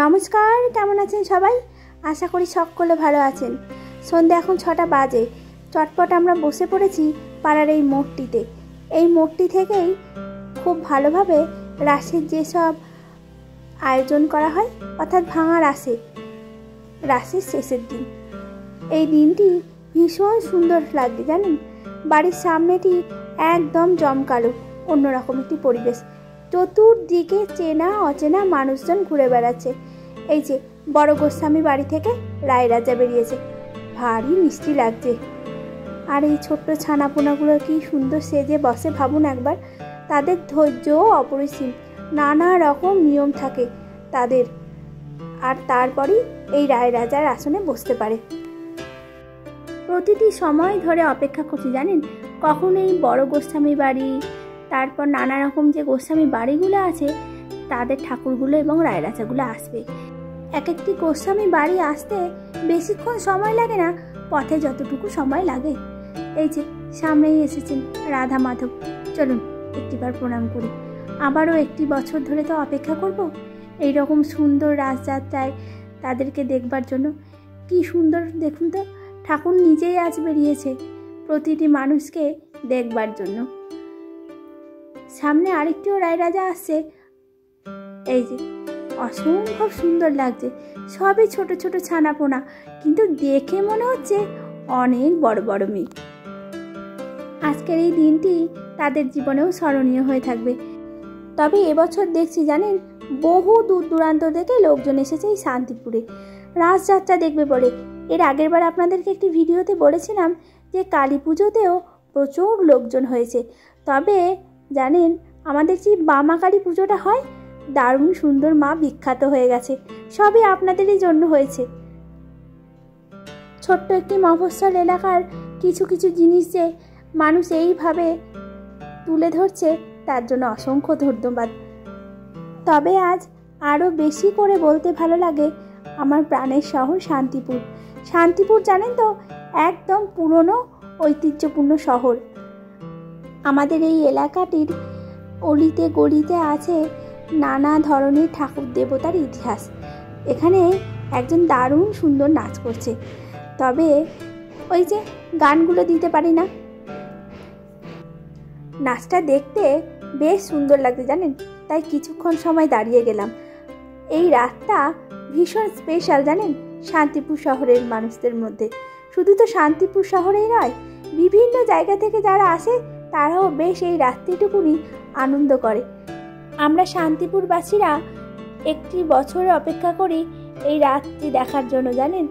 নমস্কার, কেমন আছেন সবাই? আশা করি সকলে ভালো আছেন। সন্ধ্যে এখন 6টা বাজে। চটপট আমরা বসে পড়েছি পাড়ার এই মোড়টিতে। এই মোড়টি থেকেই খুব ভালোভাবে রাসের যেসব আয়োজন করা হয়, অর্থাৎ ভাঙা রাসের শেষের দিন। এই দিনটি ভীষণ সুন্দর লাগবে জানেন। বাড়ির সামনেটি একদম জমকালো, অন্যরকম একটি পরিবেশ। চতুর্দিকে চেনা অচেনা মানুষজন ঘুরে বেড়াচ্ছে। এই যে বড় গোস্বামী বাড়ি থেকে রায়রাজা বেরিয়েছে, ভারী মিষ্টি লাগছে। আর এই ছোট্ট ছানাপোনাগুলো কি সুন্দর সেজে বসে ভাবুন একবার। তাদের ধৈর্যও অপরিসীম, নানা রকম নিয়ম থাকে তাদের। আর তারপরই এই রায়রাজার আসনে বসতে পারে। প্রতিটি সময় ধরে অপেক্ষা করছি জানেন, কখন এই বড় গোস্বামী বাড়ি, তারপর নানা রকম যে গোস্বামী বাড়িগুলো আছে তাদের ঠাকুরগুলো এবং রায়রাজাগুলো আসবে। এক একটি গোস্বামী বাড়ি আসতে বেশিক্ষণ সময় লাগে না, পথে যতটুকু সময় লাগে। এই যে সামনেই এসেছেন রাধা মাধব, চলুন একটিবার প্রণাম করি। আবারও একটি বছর ধরে তো অপেক্ষা করব এই রকম সুন্দর রাসযাত্রায় তাদেরকে দেখবার জন্য। কি সুন্দর দেখুন তো, ঠাকুর নিজেই আজ বেরিয়েছে প্রতিটি মানুষকে দেখবার জন্য। সামনে আরেকটিও রায়রাজা আসছে। এই যে অসম্ভব সুন্দর লাগছে, সবই ছোট ছোট ছানাপোনা, কিন্তু দেখে মনে হচ্ছে অনেক বড় বড় মেয়ে। আজকের এই দিনটি তাদের জীবনেও স্মরণীয় হয়ে থাকবে। তবে এবছর দেখছি জানেন, বহু দূর দূরান্ত থেকে লোকজন এসেছে এই শান্তিপুরে রাসযাত্রা দেখবে বলে। এর আগের বার আপনাদেরকে একটি ভিডিওতে বলেছিলাম যে কালী পুজোতেও প্রচুর লোকজন হয়েছে। তবে জানেন, আমাদের যে বামা কালী পুজোটা হয়, দারুণ সুন্দর, মা বিখ্যাত হয়ে গেছে। সবই আপনাদেরই জন্য হয়েছে। ছোট্ট একটি মফস্বল এলাকার কিছু কিছু জিনিস যে মানুষ এইভাবে তুলে ধরছে, তার জন্য অসংখ্য ধন্যবাদ। তবে আজ আরও বেশি করে বলতে ভালো লাগে আমার প্রাণের শহর শান্তিপুর। শান্তিপুর জানেন তো, একদম পুরনো ঐতিহ্যপূর্ণ শহর। আমাদের এই এলাকাটির অলিতে গলিতে আছে নানা ধরনের ঠাকুর দেবতার ইতিহাস। এখানে একজন দারুণ সুন্দর নাচ করছে, তবে ওই যে গানগুলো দিতে পারি না। নাচটা দেখতে বেশ সুন্দর লাগছে জানেন, তাই কিছুক্ষণ সময় দাঁড়িয়ে গেলাম। এই রাতটা ভীষণ স্পেশাল জানেন শান্তিপুর শহরের মানুষদের মধ্যে। শুধু তো শান্তিপুর শহরেই নয়, বিভিন্ন জায়গা থেকে যারা আসে তারাও বেশ এই রাত্রিটুকুনি আনন্দ করে। আমরা শান্তিপুরবাসীরা একটি বছর অপেক্ষা করি এই রাতটি দেখার জন্য জানেন।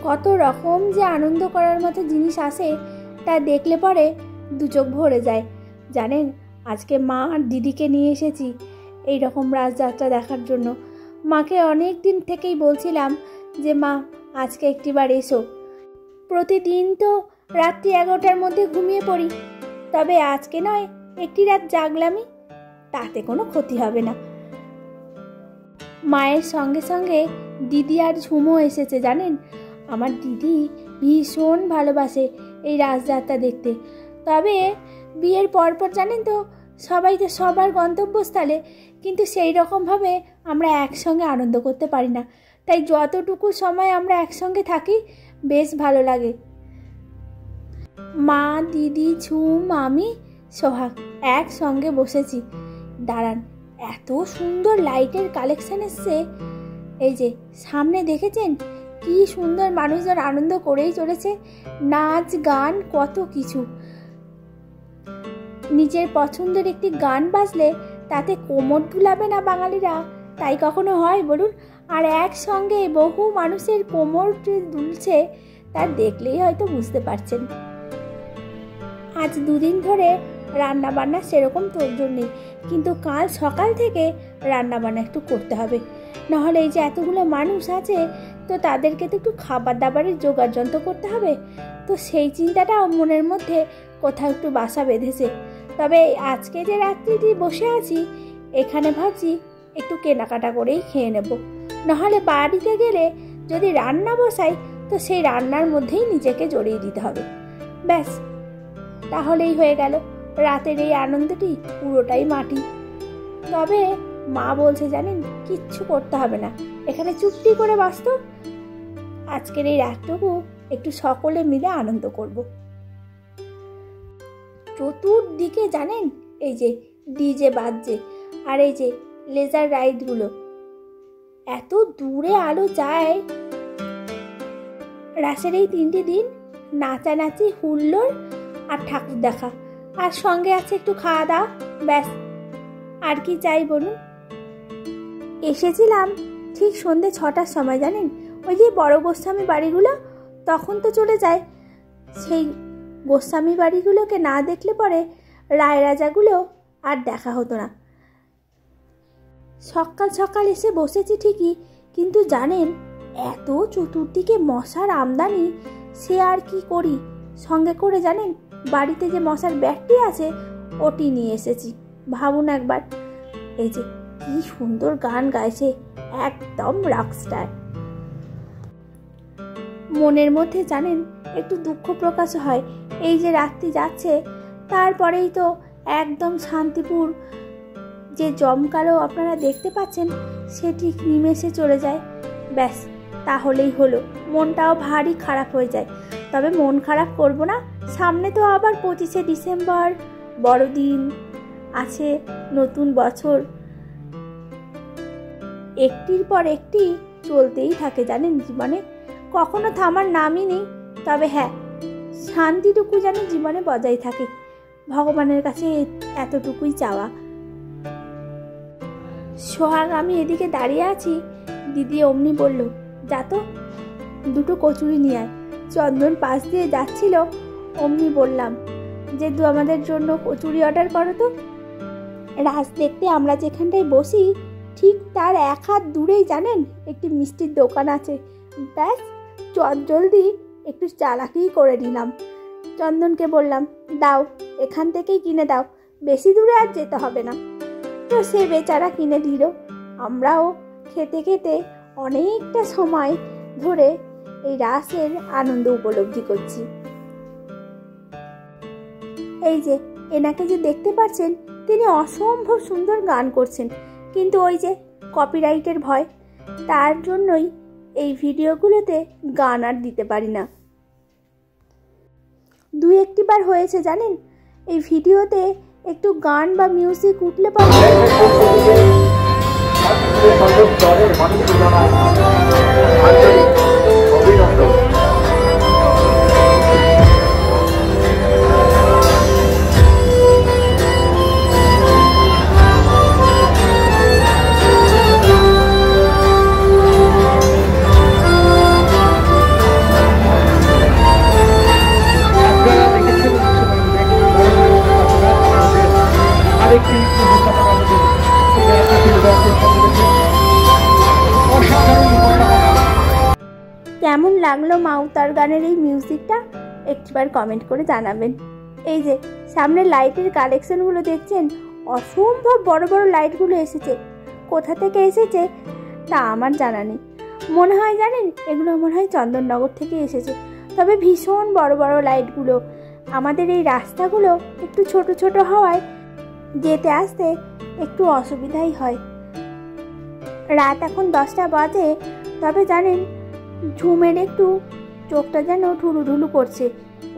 কত রকম যে আনন্দ করার মতো জিনিস আসে, তা দেখলে পরে দু চোখ ভরে যায় জানেন। আজকে মা আর দিদিকে নিয়ে এসেছি এই রকম রাসযাত্রা দেখার জন্য। মাকে অনেক দিন থেকেই বলছিলাম যে মা আজকে একটিবার এসো। প্রতিদিন তো রাত্রি 11টার মধ্যে ঘুমিয়ে পড়ি, তবে আজকে নয় একটি রাত জাগলামই, তাতে কোনো ক্ষতি হবে না। মায়ের সঙ্গে সঙ্গে দিদি আর ঝুমও এসেছে জানেন। আমার দিদি ভীষণ ভালোবাসে এই রাসযাত্রা দেখতে। তবে বিয়ের পরপর জানেন তো, সবাই তো সবার গন্তব্যস্থলে, কিন্তু সেই রকমভাবে আমরা একসঙ্গে আনন্দ করতে পারি না। তাই যতটুকু সময় আমরা একসঙ্গে থাকি বেশ ভালো লাগে। মা, দিদি, ঝুম, আমি, সোহাগ একসঙ্গে বসেছি। দাঁড়ান, এত সুন্দর লাইটের কালেকশন এসছে। এই যে সামনে দেখেছেন কি সুন্দর মানুষজন আনন্দ করেই চলেছে, নাচ গান কত কিছু। নিজের পছন্দের একটি গান বাজলে তাতে কোমর দুলাবে না বাঙালিরা? তাই কখনো হয় বলুন? আর একসঙ্গে বহু মানুষের কোমর দুলছে, তা দেখলেই হয়তো বুঝতে পারছেন। আজ দুদিন ধরে রান্না বান্না সেরকম তোড়জোড় নেই, কিন্তু কাল সকাল থেকে রান্না বান্না একটু করতে হবে। নাহলে এই যে এতগুলো মানুষ আছে, তো তাদেরকে তো একটু খাবার দাবারের জোগাড় যন্ত্র করতে হবে। তো সেই চিন্তাটাও মনের মধ্যে কোথাও একটু বাসা বেঁধেছে। তবে আজকে যে রাত্রিটি বসে আছি এখানে ভাবছি একটু কেনাকাটা করেই খেয়ে নেব। নাহলে বাড়িতে গেলে যদি রান্না বসাই, তো সেই রান্নার মধ্যেই নিজেকে জড়িয়ে দিতে হবে। ব্যাস, তাহলেই হয়ে গেল। রাতের এই আনন্দটি পুরোটাই মাটি। তবে মা বলছে জানেন কিচ্ছু করতে হবে না, এখানে চুপটি করে বাঁচত, আজকের এই রাতটুকু একটু সকলে মিলে আনন্দ করব। চতুর্দিকে জানেন এই যে ডিজে বাজছে, আর এই যে লেজার রাইডগুলো, এত দূরে আলো যায়। রাসের এই 3টি দিন নাচানাচি, হুল্লোড় আর ঠাকুর দেখা, আর সঙ্গে আছে একটু খাওয়া দাওয়া, ব্যাস আর কি চাই বলুন। এসেছিলাম ঠিক সন্ধ্যে 6টার সময় জানেন, ওই যে বড় গোস্বামী বাড়িগুলো তখন তো চলে যায়, সেই গোস্বামী বাড়িগুলোকে না দেখলে পরে রায় রাজাগুলো আর দেখা হতো না। সকাল সকাল এসে বসেছি ঠিকই, কিন্তু জানেন এত চতুর্দিকে মশার আমদানি, সে আর কি করি, সঙ্গে করে জানেন বাড়িতে যে মশার ব্যাগটি আছে ওটি নিয়ে এসেছি। ভাবুন একবার, এই যে কি সুন্দর গান গাইছে, একদম রকস্টার। মনের মধ্যে জানেন একটু দুঃখ প্রকাশ হয়, এই যে রাত্রি যাচ্ছে, তারপরেই তো একদম শান্তিপুর যে জমকালো আপনারা দেখতে পাচ্ছেন সে ঠিক নিমেষে চলে যায়, ব্যাস তাহলেই হলো। মনটাও ভারী খারাপ হয়ে যায়, তবে মন খারাপ করব না, সামনে তো আবার 25শে ডিসেম্বর বড়দিন আছে, নতুন বছর, একটির পর একটি চলতেই থাকে জানেন জীবনে, কখনো থামার নামই নেই। তবে হ্যাঁ, শান্তিটুকু যেন জীবনে বজায় থাকে, ভগবানের কাছে এতটুকুই চাওয়া। সোহাগ আমি এদিকে দাঁড়িয়ে আছি, দিদি অমনি বলল যা তো 2টো কচুরি নিয়ে আয়। চন্দন পাশ দিয়ে যাচ্ছিল, অমনি বললাম যে আমাদের জন্য কচুরি অর্ডার করো তো। রাজ দেখতে আমরা যেখানটায় বসি ঠিক তার 1 হাত দূরেই জানেন একটি মিষ্টির দোকান আছে, ব্যাস জলদি একটু চালাকি করে নিলাম। চন্দনকে বললাম দাও, এখান থেকেই কিনে দাও, বেশি দূরে আর যেতে হবে না। তো সে বেচারা কিনে দিল। আমরাও খেতে খেতে অনেকটা সময় ধরে এই রাসের আনন্দ উপলব্ধি করছি। এই যে এনাকে যে দেখতে পাচ্ছেন, তিনি অসম্ভব সুন্দর গান করছেন, কিন্তু ওই যে কপিরাইটের ভয়, তার জন্যই এই ভিডিওগুলোতে গান আর দিতে পারি না। 2-1টি বার হয়েছে জানেন, এই ভিডিওতে একটু গান বা মিউজিক উঠলে পারে কেমন লাগলো মাউতার গানের এই মিউজিকটা একবার কমেন্ট করে জানাবেন। এই যে সামনে লাইটের কালেকশনগুলো দেখছেন, অসম্ভব বড় বড় লাইটগুলো এসেছে, কোথা থেকে এসেছে তা আমার জানা নেই। মনে হয় জানেন এগুলো মনে হয় চন্দননগর থেকে এসেছে, তবে ভীষণ বড় বড় লাইটগুলো। আমাদের এই রাস্তাগুলো একটু ছোট ছোট হওয়ায় যেতে আসতে একটু অসুবিধাই হয়। রাত এখন 10টা বাজে, তবে জানেন ঝুমের একটু চোখটা যেন ঠুলুঢুলু করছে,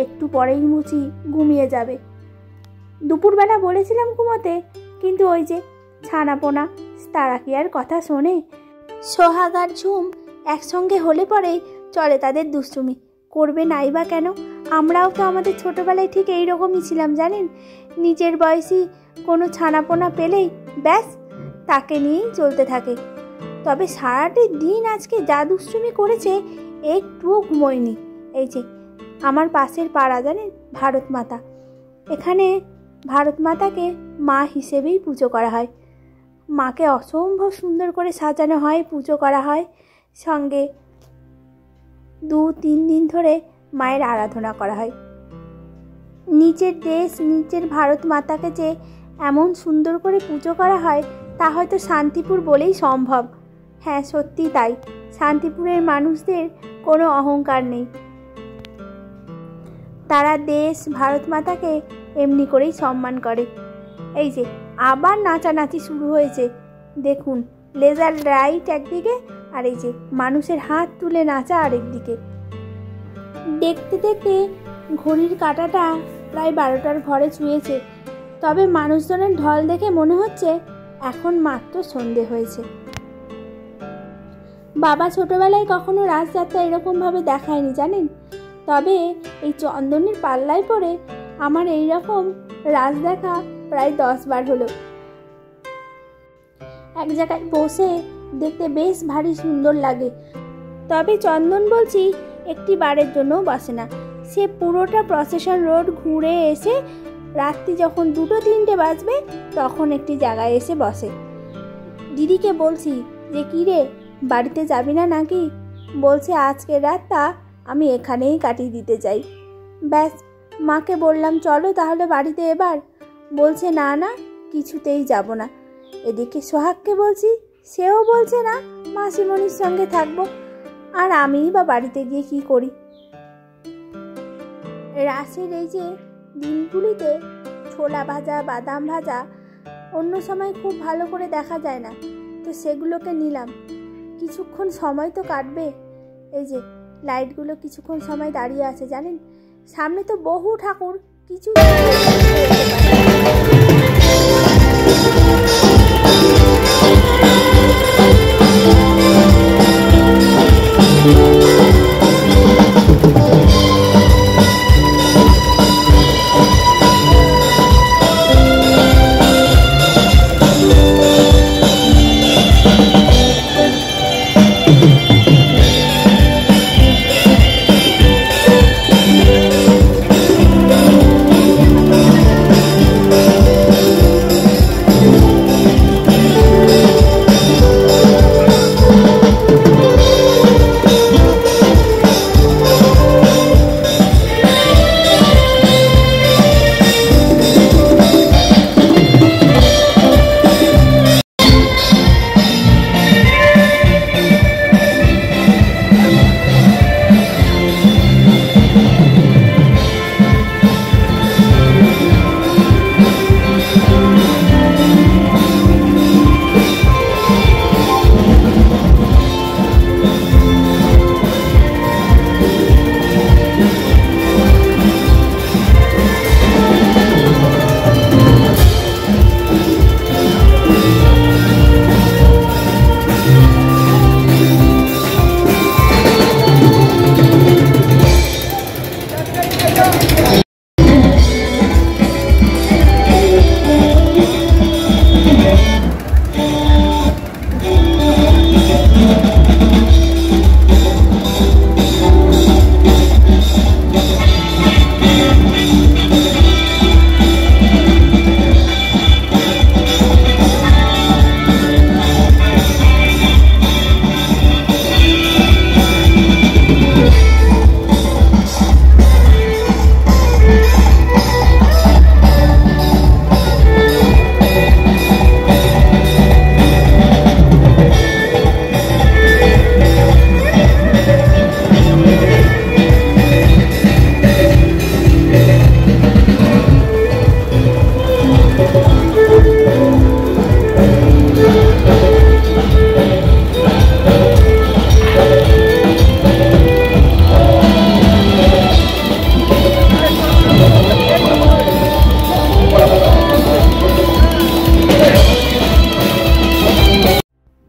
একটু পরেই মুচি ঘুমিয়ে যাবে। দুপুরবেলা বলেছিলাম ঘুমোতে, কিন্তু ওই যে ছানাপোনা তারা কি আর কথা শোনে। সোহাগ আর ঝুম একসঙ্গে হলে পরেই চলে তাদের দুষ্টুমি, করবে নাই বা কেন। আমরাও তো আমাদের ছোটোবেলায় ঠিক এইরকমই ছিলাম জানেন, নিজের বয়সী কোনো ছানাপোনা পেলেই ব্যাস তাকে নিয়েই চলতে থাকে। তবে সারাটি দিন আজকে যা দুষ্টুমি করেছে, একটুও ঘুমোয়নি। এই যে আমার পাশের পাড়া জানেন ভারত মাতা, এখানে ভারত মাতাকে মা হিসেবেই পুজো করা হয়। মাকে অসম্ভব সুন্দর করে সাজানো হয়, পুজো করা হয়, সঙ্গে 2-3 দিন ধরে মায়ের আরাধনা করা হয়। নিচের দেশ, নিচের ভারত মাতাকে যে এমন সুন্দর করে পুজো করা হয় তা হয়তো শান্তিপুর বলেই সম্ভব। হ্যাঁ সত্যি তাই, শান্তিপুরের মানুষদের কোনো অহংকার নেই, তারা দেশ ভারত মাতাকে এমনি করেই সম্মান করে। এই যে আবার নাচানাচি শুরু হয়েছে, দেখুন লেজার লাইট একদিকে আর এই যে মানুষের হাত তুলে নাচা আরেকদিকে। দেখতে দেখতে ঘড়ির কাঁটাটা প্রায় 12টার ঘরে ছুঁয়েছে। তবে মানুষজনের ঢল দেখে মনে হচ্ছে এখন মাত্র সন্ধে হয়েছে। বাবা ছোটবেলায় কখনো রাসযাত্রা এরকমভাবে দেখায়নি জানেন। তবে এই চন্দনের পাল্লায় পড়ে আমার এইরকম রাস দেখা প্রায় 10 বার হলো। এক জায়গায় বসে দেখতে বেশ ভারী সুন্দর লাগে। তবে চন্দন বলছি একটি বারের জন্যও বসে না, সে পুরোটা প্রসেশন রোড ঘুরে এসে রাত্রি যখন 2-3টে বাজবে তখন একটি জায়গায় এসে বসে। দিদিকে বলছি যে কী রে, বাড়িতে যাবি না নাকি? বলছে আজকের রাতটা আমি এখানেই কাটিয়ে দিতে চাই। ব্যাস, মাকে বললাম চলো তাহলে বাড়িতে এবার। বলছে না না, কিছুতেই যাব না। এদিকে সোহাগকে বলছি, সেও বলছে না, মাসিমণির সঙ্গে থাকবো। আর আমিই বা বাড়িতে গিয়ে কি করি? রাসের এই যে দিনগুলিতে ছোলা ভাজা, বাদাম ভাজা অন্য সময় খুব ভালো করে দেখা যায় না, তো সেগুলোকে নিলাম। কিছুক্ষণ সময় তো কাটবে। এই যে লাইটগুলো কিছুক্ষণ সময় দাঁড়িয়ে আছে জানেন, সামনে তো বহু ঠাকুর, কিছু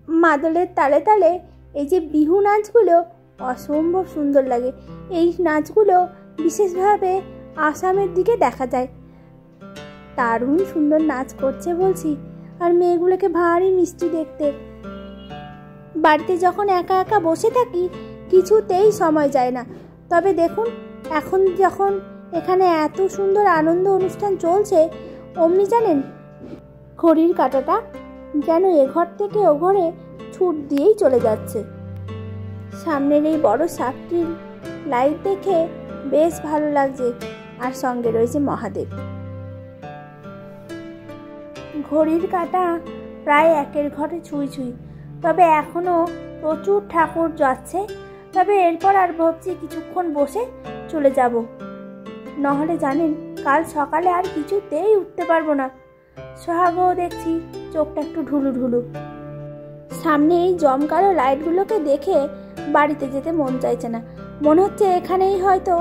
মাদলের তালে তালে এই যে বিহু নাচগুলো অসম্ভব সুন্দর লাগে। এই নাচগুলো বিশেষভাবে আসামের দিকে দেখা যায়। দারুণ সুন্দর নাচ করছে বলছি, আর মেয়েগুলোকে ভারী মিষ্টি দেখতে। বাড়িতে যখন একা একা বসে থাকি কিছুতেই সময় যায় না। তবে দেখুন এখন যখন এখানে এত সুন্দর আনন্দ অনুষ্ঠান চলছে, অমনি জানেন ঘড়ির কাঁটাটা যেন এ ঘর থেকে ও ঘরে ছুট দিয়েই চলে যাচ্ছে। সামনের এই বড় সাপটির লাইট দেখে বেশ ভালো লাগছে, আর সঙ্গে রয়েছে মহাদেব। ঘড়ির কাঁটা প্রায় 1-এর ঘরে ছুঁই ছুঁই। তবে এখনও প্রচুর ঠাকুর যাচ্ছে। তবে এরপর আর ভাবছি কিছুক্ষণ বসে চলে যাব, নহলে জানেন কাল সকালে আর কিছুতেই উঠতে পারবো না। সোহাগও দেখছি চোখটা একটু ঢুলু ঢুলু। সামনে এই জমকালো লাইটগুলোকে দেখে বাড়িতে যেতে মন চাইছে না। মনে হচ্ছে এখানেই হয়তো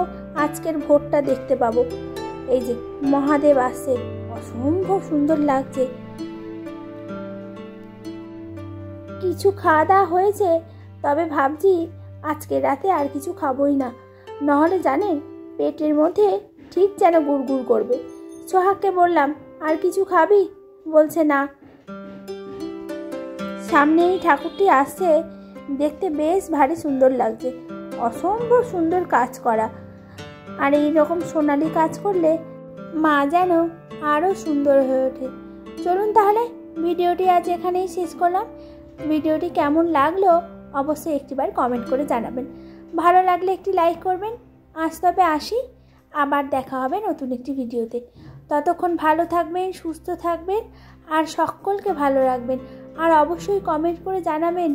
আজকের ভোরটা দেখতে পাবো। এই যে মহাদেব আসছে, অসম্ভব সুন্দর লাগছে। কিছু খাওয়া দাওয়া হয়েছে, তবে ভাবছি আজকে রাতে আর কিছু খাবোই না, নাহলে জানেন পেটের মধ্যে ঠিক যেন গুড়গুড় করবে। সোহাগকে বললাম, আর কিছু খাবি? বলছে না। সামনে এই ঠাকুরটি আসছে, দেখতে বেশ ভারী সুন্দর লাগছে, অসম্ভব সুন্দর কাজ করা। আর এই রকম সোনালি কাজ করলে মা যেন আরও সুন্দর হয়ে ওঠে। চলুন তাহলে ভিডিওটি আজ এখানেই শেষ করলাম। ভিডিওটি কেমন লাগলো অবশ্যই একটিবার কমেন্ট করে জানাবেন। ভালো লাগলে একটি লাইক করবেন। আজ তবে আসি, আবার দেখা হবে নতুন একটি ভিডিওতে। ততক্ষণ ভালো থাকবেন, সুস্থ থাকবেন আর সকলকে ভালো রাখবেন। আর অবশ্যই কমেন্ট করে জানাবেন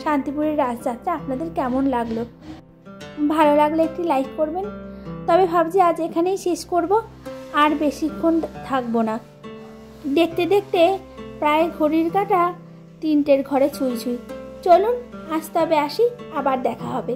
শান্তিপুরের রাজযাত্রা আপনাদের কেমন লাগলো। ভালো লাগলে একটি লাইক করবেন। তবে ভাবছি আজ এখানেই শেষ করব, আর বেশিক্ষণ থাকবো না। দেখতে দেখতে প্রায় ঘড়ির কাঁটা 3টের ঘরে ছুঁই ছুঁই। চলুন আজ তবে আসি, আবার দেখা হবে।